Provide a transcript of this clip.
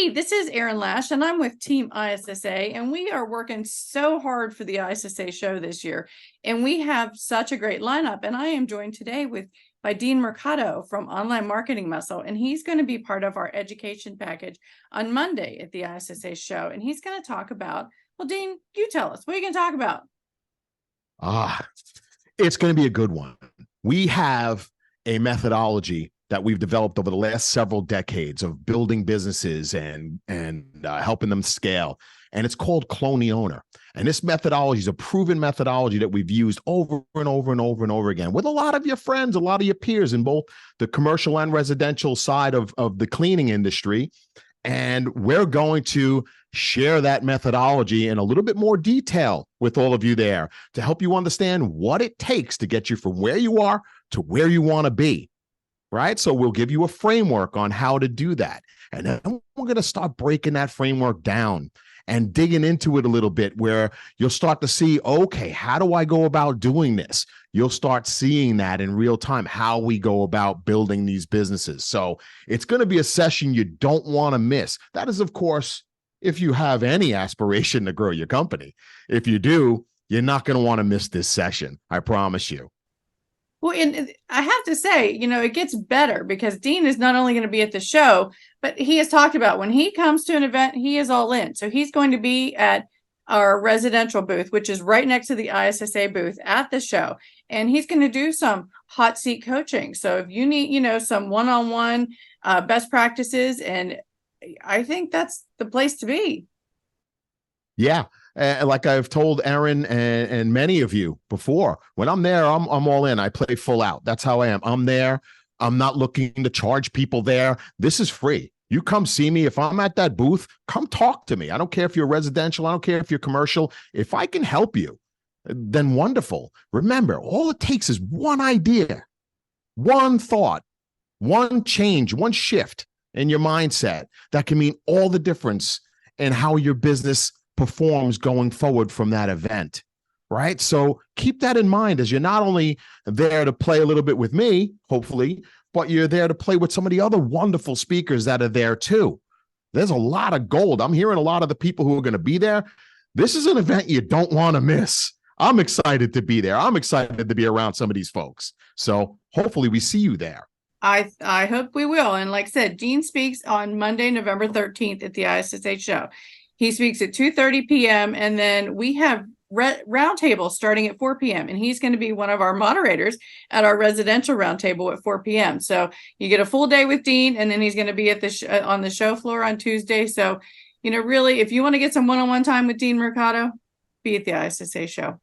Hey, this is Erin Lash, and I'm with Team ISSA, and we are working so hard for the ISSA show this year. And we have such a great lineup. And I am joined today by Dean Mercado from Online Marketing Muscle, and he's going to be part of our education package on Monday at the ISSA show. And he's going to talk about, well, Dean, you tell us, what are you going to talk about? It's going to be a good one. We have a methodology that we've developed over the last several decades of building businesses and helping them scale. And it's called Clone the Owner. And this methodology is a proven methodology that we've used over and over and over and over again with a lot of your friends, a lot of your peers in both the commercial and residential side of the cleaning industry. And we're going to share that methodology in a little bit more detail with all of you there to help you understand what it takes to get you from where you are to where you want to be. Right? So we'll give you a framework on how to do that. And then we're going to start breaking that framework down and digging into it a little bit where you'll start to see, okay, how do I go about doing this? You'll start seeing that in real time, how we go about building these businesses. So it's going to be a session you don't want to miss. That is, of course, if you have any aspiration to grow your company. If you do, you're not going to want to miss this session. I promise you. Well, and I have to say, it gets better because Dean is not only going to be at the show, but he has talked about when he comes to an event, he is all in. So he's going to be at our residential booth, which is right next to the ISSA booth at the show. And he's going to do some hot seat coaching. So if you need, some one-on-one best practices, and I think that's the place to be. Yeah. Like I've told Erin and many of you before, when I'm there, I'm all in. I play full out. That's how I am. I'm there. I'm not looking to charge people there. This is free. You come see me. If I'm at that booth, come talk to me. I don't care if you're residential. I don't care if you're commercial. If I can help you, then wonderful. Remember, all it takes is one idea, one thought, one change, one shift in your mindset that can mean all the difference in how your business performs going forward from that event, right? So keep that in mind as you're not only there to play a little bit with me, hopefully, but you're there to play with some of the other wonderful speakers that are there too. There's a lot of gold. I'm hearing a lot of the people who are going to be there. This is an event you don't want to miss. I'm excited to be there. I'm excited to be around some of these folks. So hopefully we see you there. I hope we will. And like I said, Dean speaks on Monday, November 13th at the ISSA show. He speaks at 2:30 p.m. and then we have roundtable starting at 4 p.m. and he's going to be one of our moderators at our residential roundtable at 4 p.m. So you get a full day with Dean, and then he's going to be at the on the show floor on Tuesday. So, really, if you want to get some one-on-one time with Dean Mercado, be at the ISSA show.